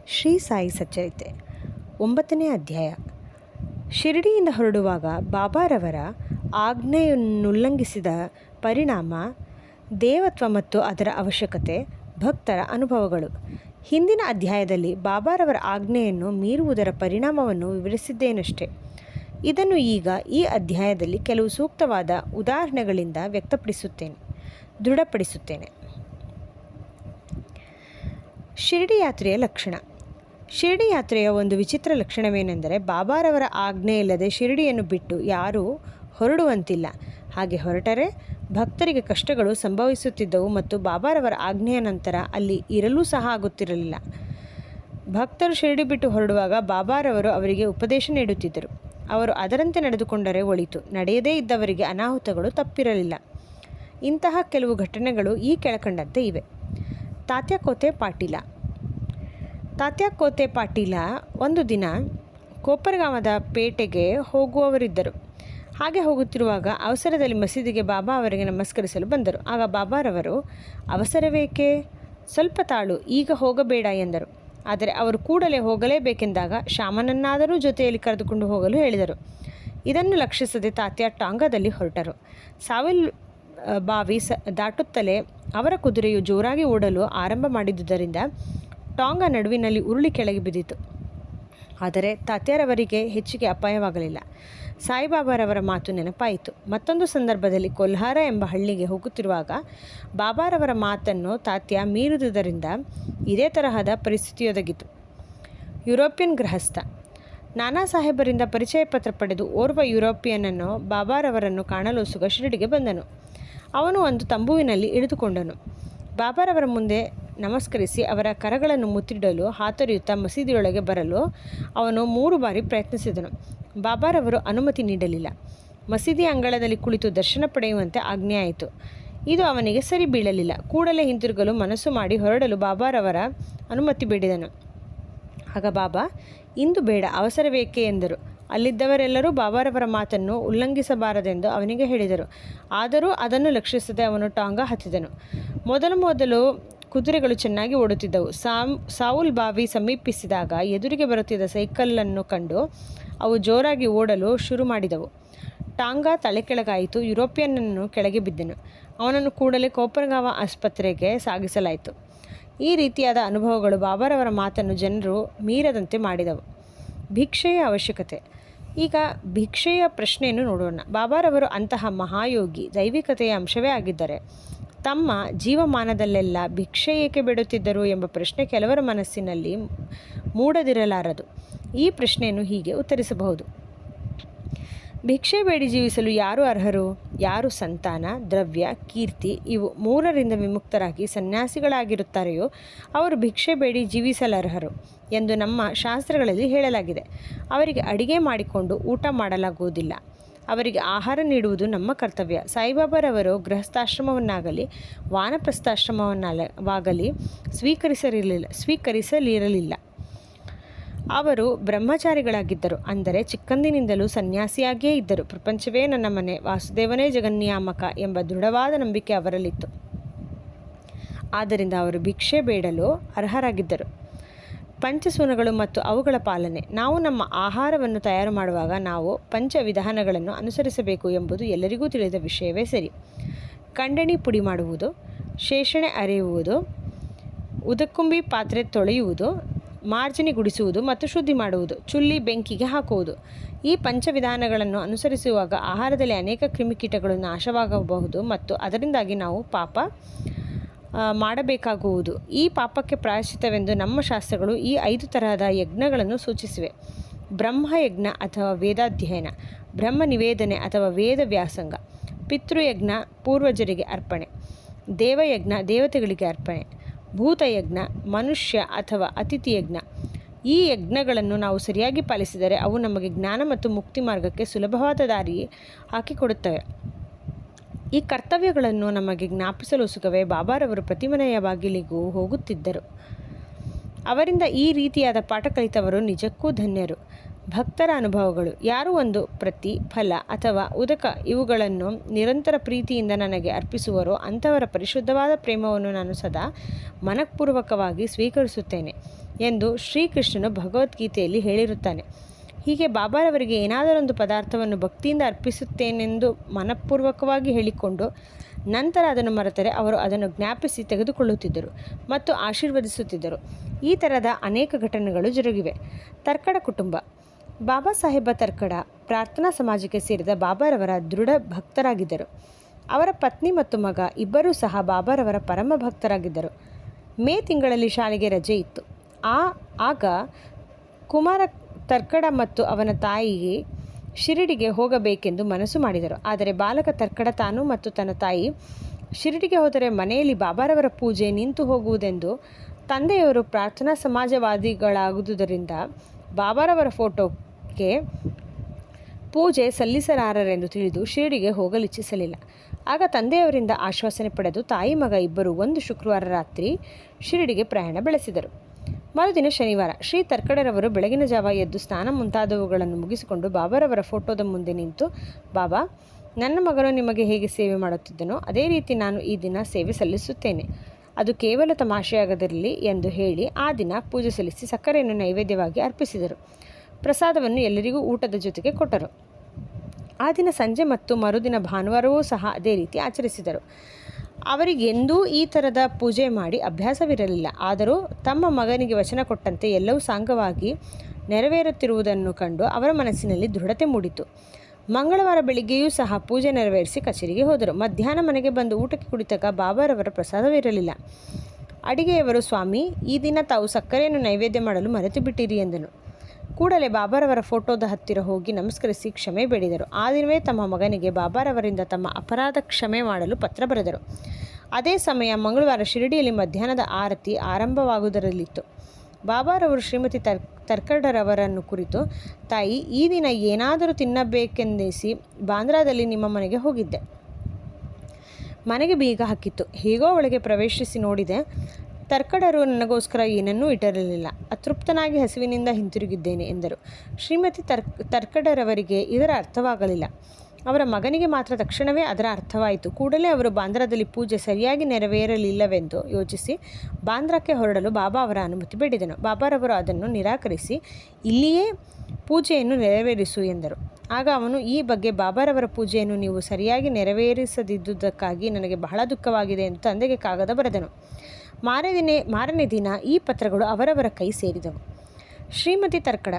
ಶ್ರೀ ಸಾಯಿ ಸಚ್ಚರಿತೆ 9ನೇ ಅಧ್ಯಾಯ. ಶಿರಡಿಯಿಂದ ಹೊರಡುವಾಗ ಬಾಬಾರವರ ಆಜ್ಞೆಯನ್ನುಲ್ಲಂಘಿಸಿದ ಪರಿಣಾಮ, ದೇವತ್ವ ಮತ್ತು ಅದರ ಅವಶ್ಯಕತೆ, ಭಕ್ತರ ಅನುಭವಗಳು. ಹಿಂದಿನ ಅಧ್ಯಾಯದಲ್ಲಿ ಬಾಬಾರವರ ಆಜ್ಞೆಯನ್ನು ಮೀರುವುದರ ಪರಿಣಾಮವನ್ನು ವಿವರಿಸಿದ್ದೇನಷ್ಟೆ. ಇದನ್ನು ಈಗ ಈ ಅಧ್ಯಾಯದಲ್ಲಿ ಕೆಲವು ಸೂಕ್ತವಾದ ಉದಾಹರಣೆಗಳಿಂದ ದೃಢಪಡಿಸುತ್ತೇನೆ. ಶಿರಡಿ ಯಾತ್ರೆಯ ಲಕ್ಷಣ. ಶಿರಡಿ ಯಾತ್ರೆಯ ಒಂದು ವಿಚಿತ್ರ ಲಕ್ಷಣವೇನೆಂದರೆ, ಬಾಬಾರವರ ಆಜ್ಞೆ ಇಲ್ಲದೆ ಶಿರಡಿಯನ್ನು ಬಿಟ್ಟು ಯಾರೂ ಹೊರಡುವಂತಿಲ್ಲ. ಹಾಗೆ ಹೊರಟರೆ ಭಕ್ತರಿಗೆ ಕಷ್ಟಗಳು ಸಂಭವಿಸುತ್ತಿದ್ದವು ಮತ್ತು ಬಾಬಾರವರ ಆಜ್ಞೆಯ ನಂತರ ಅಲ್ಲಿ ಇರಲೂ ಸಹ ಆಗುತ್ತಿರಲಿಲ್ಲ. ಭಕ್ತರು ಶಿರಡಿ ಬಿಟ್ಟು ಹೊರಡುವಾಗ ಬಾಬಾರವರು ಅವರಿಗೆ ಉಪದೇಶ ನೀಡುತ್ತಿದ್ದರು. ಅವರು ಅದರಂತೆ ನಡೆದುಕೊಂಡರೆ ಒಳಿತು, ನಡೆಯದೇ ಇದ್ದವರಿಗೆ ಅನಾಹುತಗಳು ತಪ್ಪಿರಲಿಲ್ಲ. ಇಂತಹ ಕೆಲವು ಘಟನೆಗಳು ಈ ಕೆಳಕಂಡಂತೆ ಇವೆ. ತಾತ್ಯಾಕೋತೆ ಪಾಟೀಲ ಒಂದು ದಿನ ಕೋಪರಗಾಮದ ಪೇಟೆಗೆ ಹೋಗುವವರಿದ್ದರು. ಹಾಗೆ ಹೋಗುತ್ತಿರುವಾಗ ಅವಸರದಲ್ಲಿ ಮಸೀದಿಗೆ ಬಾಬಾ ಅವರಿಗೆ ನಮಸ್ಕರಿಸಲು ಬಂದರು. ಆಗ ಬಾಬಾರವರು, ಅವಸರವೇಕೆ, ಸ್ವಲ್ಪ ತಾಳು, ಈಗ ಹೋಗಬೇಡ ಎಂದರು. ಆದರೆ ಅವರು ಕೂಡಲೇ ಹೋಗಲೇಬೇಕೆಂದಾಗ ಶಾಮನನ್ನಾದರೂ ಜೊತೆಯಲ್ಲಿ ಕರೆದುಕೊಂಡು ಹೋಗಲು ಹೇಳಿದರು. ಇದನ್ನು ಲಕ್ಷಿಸದೆ ತಾತ್ಯ ಟಾಂಗಾದಲ್ಲಿ ಹೊರಟರು. ಸಾವಿಲ್ ಬಾವಿ ದಾಟುತ್ತಲೇ ಅವರ ಕುದುರೆಯು ಜೋರಾಗಿ ಓಡಲು ಆರಂಭ ಮಾಡಿದ್ದುದರಿಂದ ಟಾಂಗಾ ನಡುವಿನಲ್ಲಿ ಉರುಳಿ ಕೆಳಗೆ ಬಿದ್ದಿತು. ಆದರೆ ತಾತ್ಯಾರವರಿಗೆ ಹೆಚ್ಚಿಗೆ ಅಪಾಯವಾಗಲಿಲ್ಲ. ಸಾಯಿಬಾಬಾರವರ ಮಾತು ನೆನಪಾಯಿತು. ಮತ್ತೊಂದು ಸಂದರ್ಭದಲ್ಲಿ ಕೊಲ್ಹಾರ ಎಂಬ ಹಳ್ಳಿಗೆ ಹೋಗುತ್ತಿರುವಾಗ ಬಾಬಾರವರ ಮಾತನ್ನು ತಾತ್ಯ ಮೀರಿದುದರಿಂದ ಇದೇ ತರಹದ ಪರಿಸ್ಥಿತಿಯೊದಗಿತು. ಯುರೋಪಿಯನ್ ಗೃಹಸ್ಥ. ನಾನಾ ಸಾಹೇಬರಿಂದ ಪರಿಚಯ ಪತ್ರ ಪಡೆದು ಓರ್ವ ಯುರೋಪಿಯನನ್ನು ಬಾಬಾರವರನ್ನು ಕಾಣಲು ಶಿರಡಿಗೆ ಬಂದನು. ಅವನು ಒಂದು ತಂಬುವಿನಲ್ಲಿ ಇಳಿದುಕೊಂಡನು. ಬಾಬಾರವರ ಮುಂದೆ ನಮಸ್ಕರಿಸಿ ಅವರ ಕರಗಳನ್ನು ಮುತ್ತಿಡಲು ಹಾತೊರೆಯುತ್ತಾ ಮಸೀದಿಯೊಳಗೆ ಬರಲು ಅವನು 3 ಬಾರಿ ಪ್ರಯತ್ನಿಸಿದನು. ಬಾಬಾರವರು ಅನುಮತಿ ನೀಡಲಿಲ್ಲ. ಮಸೀದಿಯ ಅಂಗಳದಲ್ಲಿ ಕುಳಿತು ದರ್ಶನ ಪಡೆಯುವಂತೆ ಆಜ್ಞೆಯಾಯಿತು. ಇದು ಅವನಿಗೆ ಸರಿ ಬೀಳಲಿಲ್ಲ. ಕೂಡಲೇ ಹಿಂತಿರುಗಲು ಮನಸ್ಸು ಮಾಡಿ ಹೊರಡಲು ಬಾಬಾರವರ ಅನುಮತಿ ಬೇಡಿದನು. ಆಗ ಬಾಬಾ, ಇಂದು ಬೇಡ, ಅವಸರವೇಕೆ ಎಂದರು. ಅಲ್ಲಿದ್ದವರೆಲ್ಲರೂ ಬಾಬಾರವರ ಮಾತನ್ನು ಉಲ್ಲಂಘಿಸಬಾರದೆಂದು ಅವನಿಗೆ ಹೇಳಿದರು. ಆದರೂ ಅದನ್ನು ಲಕ್ಷಿಸದೆ ಅವನು ಟಾಂಗಾ ಹತ್ತಿದನು. ಮೊದಲು ಕುದುರೆಗಳು ಚೆನ್ನಾಗಿ ಓಡುತ್ತಿದ್ದವು. ಸಾವುಲ್ ಬಾವಿ ಸಮೀಪಿಸಿದಾಗ ಎದುರಿಗೆ ಬರುತ್ತಿದ್ದ ಸೈಕಲ್ಲನ್ನು ಕಂಡು ಅವು ಜೋರಾಗಿ ಓಡಲು ಶುರು ಮಾಡಿದವು. ಟಾಂಗಾ ತಲೆಕೆಳಗಾಯಿತು. ಯುರೋಪಿಯನ್ನನ್ನು ಕೆಳಗೆ ಬಿದ್ದನು. ಅವನನ್ನು ಕೂಡಲೇ ಕೋಪರಗಾಂವ ಆಸ್ಪತ್ರೆಗೆ ಸಾಗಿಸಲಾಯಿತು. ಈ ರೀತಿಯಾದ ಅನುಭವಗಳು ಬಾಬಾರವರ ಮಾತನ್ನು ಜನರು ಮೀರದಂತೆ ಮಾಡಿದವು. ಭಿಕ್ಷೆಯ ಅವಶ್ಯಕತೆ. ಈಗ ಭಿಕ್ಷೆಯ ಪ್ರಶ್ನೆಯನ್ನು ನೋಡೋಣ. ಬಾಬಾರವರು ಅಂತಹ ಮಹಾಯೋಗಿ, ದೈವಿಕತೆಯ ಅಂಶವೇ ಆಗಿದ್ದರೆ ತಮ್ಮ ಜೀವಮಾನದಲ್ಲೆಲ್ಲ ಭಿಕ್ಷೆ ಏಕೆ ಬೇಡುತ್ತಿದ್ದರು ಎಂಬ ಪ್ರಶ್ನೆ ಕೆಲವರ ಮನಸ್ಸಿನಲ್ಲಿ ಮೂಡದಿರಲಾರದು. ಈ ಪ್ರಶ್ನೆಯನ್ನು ಹೀಗೆ ಉತ್ತರಿಸಬಹುದು. ಭಿಕ್ಷೆ ಬೇಡಿ ಜೀವಿಸಲು ಯಾರು ಅರ್ಹರು? ಯಾರು ಸಂತಾನ, ದ್ರವ್ಯ, ಕೀರ್ತಿ ಇವು 3ರಿಂದ ವಿಮುಕ್ತರಾಗಿ ಸನ್ಯಾಸಿಗಳಾಗಿರುತ್ತಾರೆಯೋ ಅವರು ಭಿಕ್ಷೆ ಬೇಡಿ ಜೀವಿಸಲರ್ಹರು ಎಂದು ನಮ್ಮ ಶಾಸ್ತ್ರಗಳಲ್ಲಿ ಹೇಳಲಾಗಿದೆ. ಅವರಿಗೆ ಅಡಿಗೆ ಮಾಡಿಕೊಂಡು ಊಟ ಮಾಡಲಾಗುವುದಿಲ್ಲ. ಅವರಿಗೆ ಆಹಾರ ನೀಡುವುದು ನಮ್ಮ ಕರ್ತವ್ಯ. ಸಾಯಿಬಾಬಾರವರು ಗೃಹಸ್ಥಾಶ್ರಮವನ್ನಾಗಲಿ ವಾನಪ್ರಸ್ಥಾಶ್ರಮವನ್ನಾಗಲಿ ಸ್ವೀಕರಿಸಲಿರಲಿಲ್ಲ. ಅವರು ಬ್ರಹ್ಮಚಾರಿಗಳಾಗಿದ್ದರು. ಅಂದರೆ ಚಿಕ್ಕಂದಿನಿಂದಲೂ ಸನ್ಯಾಸಿಯಾಗಿಯೇ ಇದ್ದರು. ಪ್ರಪಂಚವೇ ನನ್ನ ಮನೆ, ವಾಸುದೇವನೇ ಜಗನ್ನಿಯಾಮಕ ಎಂಬ ದೃಢವಾದ ನಂಬಿಕೆ ಅವರಲ್ಲಿತ್ತು. ಆದ್ದರಿಂದ ಅವರು ಭಿಕ್ಷೆ ಬೇಡಲು ಅರ್ಹರಾಗಿದ್ದರು. ಪಂಚಸೂನಗಳು ಮತ್ತು ಅವುಗಳ ಪಾಲನೆ. ನಾವು ನಮ್ಮ ಆಹಾರವನ್ನು ತಯಾರು ಮಾಡುವಾಗ ನಾವು ಪಂಚವಿಧಾನಗಳನ್ನು ಅನುಸರಿಸಬೇಕು ಎಂಬುದು ಎಲ್ಲರಿಗೂ ತಿಳಿದ ವಿಷಯವೇ ಸರಿ. ಕಂಡಣಿ ಪುಡಿ ಮಾಡುವುದು, ಶೇಷಣೆ ಅರೆಯುವುದು, ಉದಕುಂಬಿ ಪಾತ್ರೆ ತೊಳೆಯುವುದು, ಮಾರ್ಜನಿ ಗುಡಿಸುವುದು ಮತ್ತು ಶುದ್ಧಿ ಮಾಡುವುದು, ಚುಲ್ಲಿ ಬೆಂಕಿಗೆ ಹಾಕುವುದು. ಈ ಪಂಚವಿಧಾನಗಳನ್ನು ಅನುಸರಿಸುವಾಗ ಆಹಾರದಲ್ಲಿ ಅನೇಕ ಕ್ರಿಮಿಕೀಟಗಳು ನಾಶವಾಗಬಹುದು ಮತ್ತು ಅದರಿಂದಾಗಿ ನಾವು ಪಾಪ ಮಾಡಬೇಕಾಗುವುದು. ಈ ಪಾಪಕ್ಕೆ ಪ್ರಾಯಶ್ಚಿತ್ತವೆಂದು ನಮ್ಮ ಶಾಸ್ತ್ರಗಳು ಈ 5 ತರಹದ ಯಜ್ಞಗಳನ್ನು ಸೂಚಿಸಿವೆ. ಬ್ರಹ್ಮಯಜ್ಞ ಅಥವಾ ವೇದಾಧ್ಯಯನ, ಬ್ರಹ್ಮ ನಿವೇದನೆ ಅಥವಾ ವೇದ ವ್ಯಾಸಂಗ, ಪಿತೃಯಜ್ಞ ಪೂರ್ವಜರಿಗೆ ಅರ್ಪಣೆ, ದೇವಯಜ್ಞ ದೇವತೆಗಳಿಗೆ ಅರ್ಪಣೆ, ಭೂತಯಜ್ಞ ಮನುಷ್ಯ ಅಥವಾ ಅತಿಥಿ ಯಜ್ಞ. ಈ ಯಜ್ಞಗಳನ್ನು ನಾವು ಸರಿಯಾಗಿ ಪಾಲಿಸಿದರೆ ಅವು ನಮಗೆ ಜ್ಞಾನ ಮತ್ತು ಮುಕ್ತಿ ಮಾರ್ಗಕ್ಕೆ ಸುಲಭವಾದ ದಾರಿ ಹಾಕಿಕೊಡುತ್ತವೆ. ಈ ಕರ್ತವ್ಯಗಳನ್ನು ನಮಗೆ ಜ್ಞಾಪಿಸಲು ಸುಖವೇ ಬಾಬಾರವರು ಪ್ರತಿ ಮನೆಯ ಬಾಗಿಲಿಗೂ ಹೋಗುತ್ತಿದ್ದರು. ಅವರಿಂದ ಈ ರೀತಿಯಾದ ಪಾಠ ಕಲಿತವರು ನಿಜಕ್ಕೂ ಧನ್ಯರು. ಭಕ್ತರ ಅನುಭವಗಳು. ಯಾರು ಒಂದು ಪ್ರತಿ, ಫಲ ಅಥವಾ ಉದಕ ಇವುಗಳನ್ನು ನಿರಂತರ ಪ್ರೀತಿಯಿಂದ ನನಗೆ ಅರ್ಪಿಸುವರೋ ಅಂಥವರ ಪರಿಶುದ್ಧವಾದ ಪ್ರೇಮವನ್ನು ನಾನು ಸದಾ ಮನಃಪೂರ್ವಕವಾಗಿ ಸ್ವೀಕರಿಸುತ್ತೇನೆ. ಎಂದು ಶ್ರೀಕೃಷ್ಣನು ಭಗವದ್ಗೀತೆಯಲ್ಲಿ ಹೇಳಿರುತ್ತಾನೆ. ಹೀಗೆ ಬಾಬಾರವರಿಗೆ ಏನಾದರೊಂದು ಪದಾರ್ಥವನ್ನು ಭಕ್ತಿಯಿಂದ ಅರ್ಪಿಸುತ್ತೇನೆಂದು ಮನಪೂರ್ವಕವಾಗಿ ಹೇಳಿಕೊಂಡು ನಂತರ ಅದನ್ನು ಮರೆತರೆ ಅವರು ಅದನ್ನು ಜ್ಞಾಪಿಸಿ ತೆಗೆದುಕೊಳ್ಳುತ್ತಿದ್ದರು ಮತ್ತು ಆಶೀರ್ವದಿಸುತ್ತಿದ್ದರು. ಈ ಥರದ ಅನೇಕ ಘಟನೆಗಳು ಜರುಗಿವೆ. ತರ್ಕಡ ಕುಟುಂಬ. ಬಾಬಾ ಸಾಹೇಬ ತರ್ಕಡ ಪ್ರಾರ್ಥನಾ ಸಮಾಜಕ್ಕೆ ಸೇರಿದ ಬಾಬಾರವರ ದೃಢ ಭಕ್ತರಾಗಿದ್ದರು. ಅವರ ಪತ್ನಿ ಮತ್ತು ಮಗ ಇಬ್ಬರೂ ಸಹ ಬಾಬಾರವರ ಪರಮ ಭಕ್ತರಾಗಿದ್ದರು. ಮೇ ತಿಂಗಳಲ್ಲಿ ಶಾಲೆಗೆ ರಜೆ ಇತ್ತು. ಆಗ ಕುಮಾರ ತರ್ಕಡ ಮತ್ತು ಅವನ ತಾಯಿಗೆ ಶಿರಡಿಗೆ ಹೋಗಬೇಕೆಂದು ಮನಸ್ಸು ಮಾಡಿದರು. ಆದರೆ ಬಾಲಕ ತರ್ಕಡ ತಾನು ಮತ್ತು ತನ್ನ ತಾಯಿ ಶಿರಡಿಗೆ ಹೋದರೆ ಮನೆಯಲ್ಲಿ ಬಾಬಾರವರ ಪೂಜೆ ನಿಂತು ಹೋಗುವುದೆಂದು, ತಂದೆಯವರು ಪ್ರಾರ್ಥನಾ ಸಮಾಜವಾದಿಗಳಾಗುವುದರಿಂದ ಬಾಬಾರವರ ಫೋಟೋಕ್ಕೆ ಪೂಜೆ ಸಲ್ಲಿಸಲಾರರೆಂದು ತಿಳಿದು ಶಿರಡಿಗೆ ಹೋಗಲಿಚ್ಛಿಸಲಿಲ್ಲ. ಆಗ ತಂದೆಯವರಿಂದ ಆಶ್ವಾಸನೆ ಪಡೆದು ತಾಯಿ ಮಗ ಇಬ್ಬರು ಒಂದು ಶುಕ್ರವಾರ ರಾತ್ರಿ ಶಿರಡಿಗೆ ಪ್ರಯಾಣ ಬೆಳೆಸಿದರು. ಮರುದಿನ ಶನಿವಾರ ಶ್ರೀ ತರ್ಕಡರವರು ಬೆಳಗಿನ ಜಾವ ಎದ್ದು ಸ್ನಾನ ಮುಂತಾದವುಗಳನ್ನು ಮುಗಿಸಿಕೊಂಡು ಬಾಬಾರವರ ಫೋಟೋದ ಮುಂದೆ ನಿಂತು, ಬಾಬಾ, ನನ್ನ ಮಗನು ನಿಮಗೆ ಹೇಗೆ ಸೇವೆ ಮಾಡುತ್ತಿದ್ದನೋ ಅದೇ ರೀತಿ ನಾನು ಈ ದಿನ ಸೇವೆ ಸಲ್ಲಿಸುತ್ತೇನೆ. ಅದು ಕೇವಲ ತಮಾಷೆಯಾಗದಿರಲಿ ಎಂದು ಹೇಳಿ ಆ ದಿನ ಪೂಜೆ ಸಲ್ಲಿಸಿ ಸಕ್ಕರೆಯನ್ನು ನೈವೇದ್ಯವಾಗಿ ಅರ್ಪಿಸಿದರು. ಪ್ರಸಾದವನ್ನು ಎಲ್ಲರಿಗೂ ಊಟದ ಜೊತೆಗೆ ಕೊಟ್ಟರು. ಆ ದಿನ ಸಂಜೆ ಮತ್ತು ಮರುದಿನ ಭಾನುವಾರವೂ ಸಹ ಅದೇ ರೀತಿ ಆಚರಿಸಿದರು. ಅವರಿಗೆಂದೂ ಈ ಥರದ ಪೂಜೆ ಮಾಡಿ ಅಭ್ಯಾಸವಿರಲಿಲ್ಲ. ಆದರೂ ತಮ್ಮ ಮಗನಿಗೆ ವಚನ ಕೊಟ್ಟಂತೆ ಎಲ್ಲವೂ ಸಾಂಗವಾಗಿ ನೆರವೇರುತ್ತಿರುವುದನ್ನು ಕಂಡು ಅವರ ಮನಸ್ಸಿನಲ್ಲಿ ದೃಢತೆ ಮೂಡಿತು. ಮಂಗಳವಾರ ಬೆಳಿಗ್ಗೆಯೂ ಸಹ ಪೂಜೆ ನೆರವೇರಿಸಿ ಕಚೇರಿಗೆ ಹೋದರು. ಮಧ್ಯಾಹ್ನ ಮನೆಗೆ ಬಂದು ಊಟಕ್ಕೆ ಕುಳಿತಾಗ ಬಾಬಾರವರ ಪ್ರಸಾದವಿರಲಿಲ್ಲ. ಅಡಿಗೆಯವರು, ಸ್ವಾಮಿ, ಈ ದಿನ ತಾವು ಸಕ್ಕರೆಯನ್ನು ನೈವೇದ್ಯ ಮಾಡಲು ಮರೆತು ಬಿಟ್ಟಿರಿ ಎಂದನು. ಕೂಡಲೇ ಬಾಬಾರವರ ಫೋಟೋದ ಹತ್ತಿರ ಹೋಗಿ ನಮಸ್ಕರಿಸಿ ಕ್ಷಮೆ ಬೇಡಿದರು. ಆ ದಿನವೇ ತಮ್ಮ ಮಗನಿಗೆ ಬಾಬಾರವರಿಂದ ತಮ್ಮ ಅಪರಾಧ ಕ್ಷಮೆ ಮಾಡಲು ಪತ್ರ ಬರೆದರು. ಅದೇ ಸಮಯ ಮಂಗಳವಾರ ಶಿರಡಿಯಲ್ಲಿ ಮಧ್ಯಾಹ್ನದ ಆರತಿ ಆರಂಭವಾಗುವುದರಲ್ಲಿತ್ತು. ಬಾಬಾರವರು ಶ್ರೀಮತಿ ತರ್ಕಡರವರನ್ನು ಕುರಿತು, ತಾಯಿ, ಈ ದಿನ ಏನಾದರೂ ತಿನ್ನಬೇಕೆಂದೆನಿಸಿ ಬಾಂದ್ರಾದಲ್ಲಿ ನಿಮ್ಮ ಮನೆಗೆ ಹೋಗಿದ್ದೆ. ಮನೆಗೆ ಬೀಗ ಹಾಕಿತ್ತು. ಹೇಗೋ ಒಳಗೆ ಪ್ರವೇಶಿಸಿ ನೋಡಿದೆ. ತರ್ಕಡರು ನನಗೋಸ್ಕರ ಏನನ್ನೂ ಇಟ್ಟಿರಲಿಲ್ಲ. ಅತೃಪ್ತನಾಗಿ ಹಸಿವಿನಿಂದ ಹಿಂತಿರುಗಿದ್ದೇನೆ ಎಂದರು. ಶ್ರೀಮತಿ ತರ್ಕಡರವರಿಗೆ ಇದರ ಅರ್ಥವಾಗಲಿಲ್ಲ. ಅವರ ಮಗನಿಗೆ ಮಾತ್ರ ತಕ್ಷಣವೇ ಅದರ ಅರ್ಥವಾಯಿತು. ಕೂಡಲೇ ಅವರು ಬಾಂದ್ರಾದಲ್ಲಿ ಪೂಜೆ ಸರಿಯಾಗಿ ನೆರವೇರಲಿಲ್ಲವೆಂದು ಯೋಚಿಸಿ ಬಾಂದ್ರಾಕ್ಕೆ ಹೊರಡಲು ಬಾಬಾ ಅವರ ಅನುಮತಿ ಬೇಡಿದನು. ಬಾಬಾರವರು ಅದನ್ನು ನಿರಾಕರಿಸಿ, ಇಲ್ಲಿಯೇ ಪೂಜೆಯನ್ನು ನೆರವೇರಿಸು ಎಂದರು. ಆಗ ಅವನು, ಈ ಬಗ್ಗೆ ಬಾಬಾರವರ ಪೂಜೆಯನ್ನು ನೀವು ಸರಿಯಾಗಿ ನೆರವೇರಿಸದಿದ್ದುದಕ್ಕಾಗಿ ನನಗೆ ಬಹಳ ದುಃಖವಾಗಿದೆ ಎಂದು ತಂದೆಗೆ ಕಾಗದ ಬರೆದನು. ಮಾರನೇ ದಿನ ಈ ಪತ್ರಗಳು ಅವರವರ ಕೈ ಸೇರಿದವು. ಶ್ರೀಮತಿ ತರ್ಕಡ.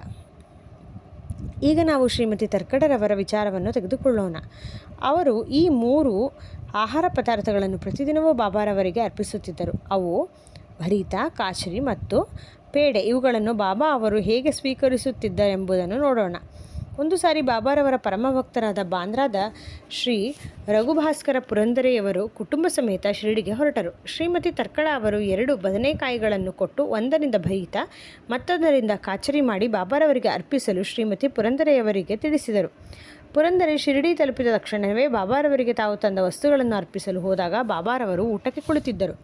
ಈಗ ನಾವು ಶ್ರೀಮತಿ ತರ್ಕಡರವರ ವಿಚಾರವನ್ನು ತೆಗೆದುಕೊಳ್ಳೋಣ. ಅವರು ಈ 3 ಆಹಾರ ಪದಾರ್ಥಗಳನ್ನು ಪ್ರತಿದಿನವೂ ಬಾಬಾರವರಿಗೆ ಅರ್ಪಿಸುತ್ತಿದ್ದರು. ಅವು ಭರಿತ, ಕಾಚರಿ ಮತ್ತು ಪೇಡೆ. ಇವುಗಳನ್ನು ಬಾಬಾ ಅವರು ಹೇಗೆ ಸ್ವೀಕರಿಸುತ್ತಿದ್ದರೆಂಬುದನ್ನು ನೋಡೋಣ. ಒಂದು ಸಾರಿ ಬಾಬಾರವರ ಪರಮಭಕ್ತರಾದ ಬಾಂದ್ರಾದ ಶ್ರೀ ರಘುಭಾಸ್ಕರ ಪುರಂದರೆಯವರು ಕುಟುಂಬ ಸಮೇತ ಶಿರಡಿಗೆ ಹೊರಟರು. ಶ್ರೀಮತಿ ತರ್ಕಡ ಅವರು 2 ಬದನೆಕಾಯಿಗಳನ್ನು ಕೊಟ್ಟು ಒಂದರಿಂದ ಭರಿತ ಮತ್ತೊಂದರಿಂದ ಕಾಚರಿ ಮಾಡಿ ಬಾಬಾರವರಿಗೆ ಅರ್ಪಿಸಲು ಶ್ರೀಮತಿ ಪುರಂದರೆಯವರಿಗೆ ತಿಳಿಸಿದರು. ಪುರಂದರೆ ಶಿರಡಿ ತಲುಪಿದ ತಕ್ಷಣವೇ ಬಾಬಾರವರಿಗೆ ತಾವು ತಂದ ವಸ್ತುಗಳನ್ನು ಅರ್ಪಿಸಲು ಹೋದಾಗ ಬಾಬಾರವರು ಊಟಕ್ಕೆ ಕುಳಿತಿದ್ದರು.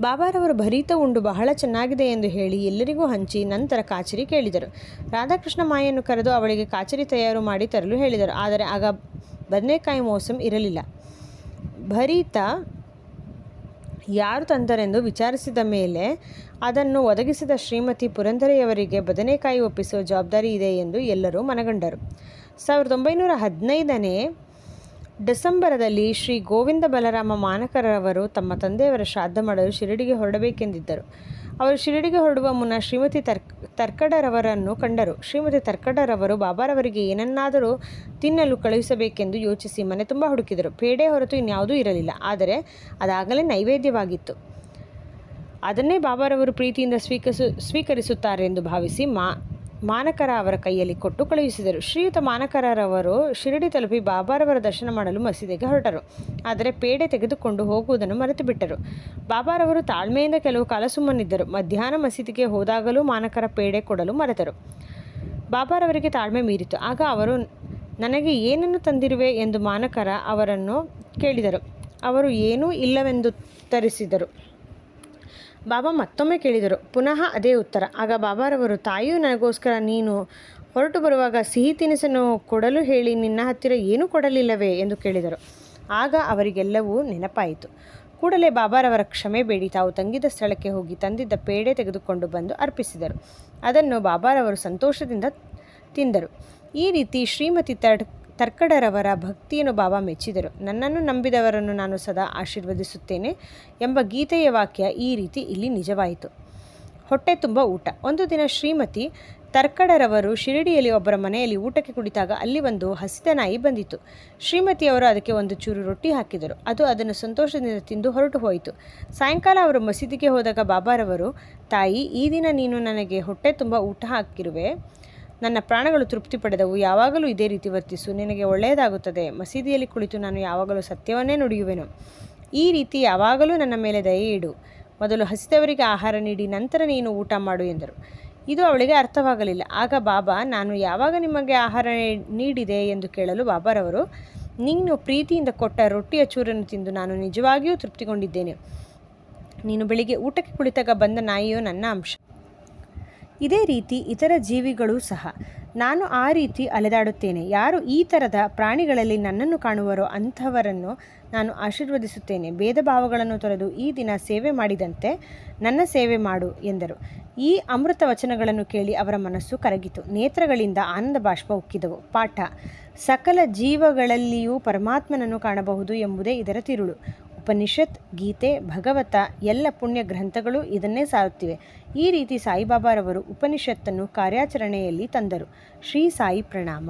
ಬಾಬಾರವರು ಭರಿತ ಉಂಡು ಬಹಳ ಚೆನ್ನಾಗಿದೆ ಎಂದು ಹೇಳಿ ಎಲ್ಲರಿಗೂ ಹಂಚಿ ನಂತರ ಕಾಚರಿ ಕೇಳಿದರು. ರಾಧಾಕೃಷ್ಣ ಮಾಯನ್ನು ಕರೆದು ಅವಳಿಗೆ ಕಾಚರಿ ತಯಾರು ಮಾಡಿ ತರಲು ಹೇಳಿದರು. ಆದರೆ ಆಗ ಬದನೆಕಾಯಿ ಮೋಸಂ ಇರಲಿಲ್ಲ. ಭರಿತ ಯಾರು ತಂದರೆಂದು ವಿಚಾರಿಸಿದ ಮೇಲೆ ಅದನ್ನು ಒದಗಿಸಿದ ಶ್ರೀಮತಿ ಪುರಂದರೆಯವರಿಗೆ ಬದನೆಕಾಯಿ ಒಪ್ಪಿಸುವ ಜವಾಬ್ದಾರಿ ಇದೆ ಎಂದು ಎಲ್ಲರೂ ಮನಗಂಡರು. 1915ನೇ ಡಿಸೆಂಬರದಲ್ಲಿ ಶ್ರೀ ಗೋವಿಂದ ಬಲರಾಮ ಮಾನಕರವರು ತಮ್ಮ ತಂದೆಯವರ ಶ್ರಾದ್ದ ಮಾಡಲು ಶಿರಡಿಗೆ ಹೊರಡಬೇಕೆಂದಿದ್ದರು. ಅವರು ಶಿರಡಿಗೆ ಹೊರಡುವ ಮುನ್ನ ಶ್ರೀಮತಿ ತರ್ಕಡರವರನ್ನು ಕಂಡರು. ಶ್ರೀಮತಿ ತರ್ಕಡರವರು ಬಾಬಾರವರಿಗೆ ಏನನ್ನಾದರೂ ತಿನ್ನಲು ಕಳುಹಿಸಬೇಕೆಂದು ಯೋಚಿಸಿ ಮನೆ ತುಂಬ ಹುಡುಕಿದರು. ಪೇಡೆ ಹೊರತು ಇನ್ಯಾವುದೂ ಇರಲಿಲ್ಲ. ಆದರೆ ಅದಾಗಲೇ ನೈವೇದ್ಯವಾಗಿತ್ತು. ಅದನ್ನೇ ಬಾಬಾರವರು ಪ್ರೀತಿಯಿಂದ ಸ್ವೀಕರಿಸುತ್ತಾರೆ ಎಂದು ಭಾವಿಸಿ ಮಾನಕರ ಅವರ ಕೈಯಲ್ಲಿ ಕೊಟ್ಟು ಕಳುಹಿಸಿದರು. ಶ್ರೀಯುತ ಮಾನಕರವರು ಶಿರಡಿ ತಲುಪಿ ಬಾಬಾರವರ ದರ್ಶನ ಮಾಡಲು ಮಸೀದಿಗೆ ಹೊರಟರು. ಆದರೆ ಪೇಡೆ ತೆಗೆದುಕೊಂಡು ಹೋಗುವುದನ್ನು ಮರೆತು ಬಿಟ್ಟರು. ಬಾಬಾರವರು ತಾಳ್ಮೆಯಿಂದ ಕೆಲವು ಕಾಲ ಸುಮ್ಮನಿದ್ದರು. ಮಧ್ಯಾಹ್ನ ಮಸೀದಿಗೆ ಹೋದಾಗಲೂ ಮಾನಕರ ಪೇಡೆ ಕೊಡಲು ಮರೆತರು. ಬಾಬಾರವರಿಗೆ ತಾಳ್ಮೆ ಮೀರಿತು. ಆಗ ಅವರು, ನನಗೆ ಏನನ್ನು ತಂದಿರುವೆ ಎಂದು ಮಾನಕರ ಅವರನ್ನು ಕೇಳಿದರು. ಅವರು ಏನೂ ಇಲ್ಲವೆಂದುತ್ತರಿಸಿದರು. ಬಾಬಾ ಮತ್ತೊಮ್ಮೆ ಕೇಳಿದರು. ಪುನಃ ಅದೇ ಉತ್ತರ. ಆಗ ಬಾಬಾರವರು, ತಾಯಿಯು ನನಗೋಸ್ಕರ ನೀನು ಹೊರಟು ಬರುವಾಗ ಸಿಹಿ ತಿನಿಸನ್ನು ಕೊಡಲು ಹೇಳಿ ನಿನ್ನ ಹತ್ತಿರ ಏನೂ ಕೊಡಲಿಲ್ಲವೇ ಎಂದು ಕೇಳಿದರು. ಆಗ ಅವರಿಗೆಲ್ಲವೂ ನೆನಪಾಯಿತು. ಕೂಡಲೇ ಬಾಬಾರವರ ಕ್ಷಮೆ ಬೇಡಿ ತಾವು ತಂಗಿದ ಸ್ಥಳಕ್ಕೆ ಹೋಗಿ ತಂದಿದ್ದ ಪೇಡೆ ತೆಗೆದುಕೊಂಡು ಬಂದು ಅರ್ಪಿಸಿದರು. ಅದನ್ನು ಬಾಬಾರವರು ಸಂತೋಷದಿಂದ ತಿಂದರು. ಈ ರೀತಿ ಶ್ರೀಮತಿ ತರ್ಕಡರವರ ಭಕ್ತಿಯನ್ನು ಬಾಬಾ ಮೆಚ್ಚಿದರು. ನನ್ನನ್ನು ನಂಬಿದವರನ್ನು ನಾನು ಸದಾ ಆಶೀರ್ವದಿಸುತ್ತೇನೆ ಎಂಬ ಗೀತೆಯ ವಾಕ್ಯ ಈ ರೀತಿ ಇಲ್ಲಿ ನಿಜವಾಯಿತು. ಹೊಟ್ಟೆ ತುಂಬ ಊಟ. ಒಂದು ದಿನ ಶ್ರೀಮತಿ ತರ್ಕಡರವರು ಶಿರಡಿಯಲ್ಲಿ ಒಬ್ಬರ ಮನೆಯಲ್ಲಿ ಊಟಕ್ಕೆ ಕುಳಿತಾಗ ಅಲ್ಲಿ ಒಂದು ಹಸಿದ ನಾಯಿ ಬಂದಿತು. ಶ್ರೀಮತಿಯವರು ಅದಕ್ಕೆ ಒಂದು ಚೂರು ರೊಟ್ಟಿ ಹಾಕಿದರು. ಅದು ಅದನ್ನು ಸಂತೋಷದಿಂದ ತಿಂದು ಹೊರಟು ಹೋಯಿತು. ಸಾಯಂಕಾಲ ಅವರು ಮಸೀದಿಗೆ ಹೋದಾಗ ಬಾಬಾರವರು, ತಾಯಿ, ಈ ದಿನ ನೀನು ನನಗೆ ಹೊಟ್ಟೆ ತುಂಬ ಊಟ ಹಾಕಿರುವೆ. ನನ್ನ ಪ್ರಾಣಗಳು ತೃಪ್ತಿ ಪಡೆದವು. ಯಾವಾಗಲೂ ಇದೇ ರೀತಿ ವರ್ತಿಸು, ನಿನಗೆ ಒಳ್ಳೆಯದಾಗುತ್ತದೆ. ಮಸೀದಿಯಲ್ಲಿ ಕುಳಿತು ನಾನು ಯಾವಾಗಲೂ ಸತ್ಯವನ್ನೇ ನುಡಿಯುವೆನು. ಈ ರೀತಿ ಯಾವಾಗಲೂ ನನ್ನ ಮೇಲೆ ದಯೆ ಇಡು. ಮೊದಲು ಹಸಿದವರಿಗೆ ಆಹಾರ ನೀಡಿ ನಂತರ ನೀನು ಊಟ ಮಾಡು ಎಂದರು. ಇದು ಅವಳಿಗೆ ಅರ್ಥವಾಗಲಿಲ್ಲ. ಆಗ ಬಾಬಾ, ನಾನು ಯಾವಾಗ ನಿಮಗೆ ಆಹಾರ ನೀಡಿದೆ ಎಂದು ಕೇಳಲು ಬಾಬಾರವರು, ನೀನು ಪ್ರೀತಿಯಿಂದ ಕೊಟ್ಟ ರೊಟ್ಟಿಯ ಚೂರನ್ನು ತಿಂದು ನಾನು ನಿಜವಾಗಿಯೂ ತೃಪ್ತಿಗೊಂಡಿದ್ದೇನೆ. ನೀನು ಬೆಳಿಗ್ಗೆ ಊಟಕ್ಕೆ ಕುಳಿತಾಗ ಬಂದ ನಾಯಿಯು ನನ್ನ ಅಂಶ. ಇದೇ ರೀತಿ ಇತರ ಜೀವಿಗಳೂ ಸಹ. ನಾನು ಆ ರೀತಿ ಅಲೆದಾಡುತ್ತೇನೆ. ಯಾರು ಈ ಥರದ ಪ್ರಾಣಿಗಳಲ್ಲಿ ನನ್ನನ್ನು ಕಾಣುವರೋ ಅಂಥವರನ್ನು ನಾನು ಆಶೀರ್ವದಿಸುತ್ತೇನೆ. ಭೇದ ಭಾವಗಳನ್ನು ತೊರೆದು ಈ ದಿನ ಸೇವೆ ಮಾಡಿದಂತೆ ನನ್ನ ಸೇವೆ ಮಾಡು ಎಂದರು. ಈ ಅಮೃತ ವಚನಗಳನ್ನು ಕೇಳಿ ಅವರ ಮನಸ್ಸು ಕರಗಿತು. ನೇತ್ರಗಳಿಂದ ಆನಂದ ಬಾಷ್ಪ ಉಕ್ಕಿದವು. ಪಾಠ: ಸಕಲ ಜೀವಗಳಲ್ಲಿಯೂ ಪರಮಾತ್ಮನನ್ನು ಕಾಣಬಹುದು ಎಂಬುದೇ ಇದರ ತಿರುಳು. ಉಪನಿಷತ್, ಗೀತೆ, ಭಗವತ ಎಲ್ಲ ಪುಣ್ಯ ಗ್ರಂಥಗಳು ಇದನ್ನೇ ಸಾರುತ್ತಿವೆ. ಈ ರೀತಿ ಸಾಯಿಬಾಬಾರವರು ಉಪನಿಷತ್ತನ್ನು ಕಾರ್ಯಾಚರಣೆಯಲ್ಲಿ ತಂದರು. ಶ್ರೀ ಸಾಯಿ ಪ್ರಣಾಮ.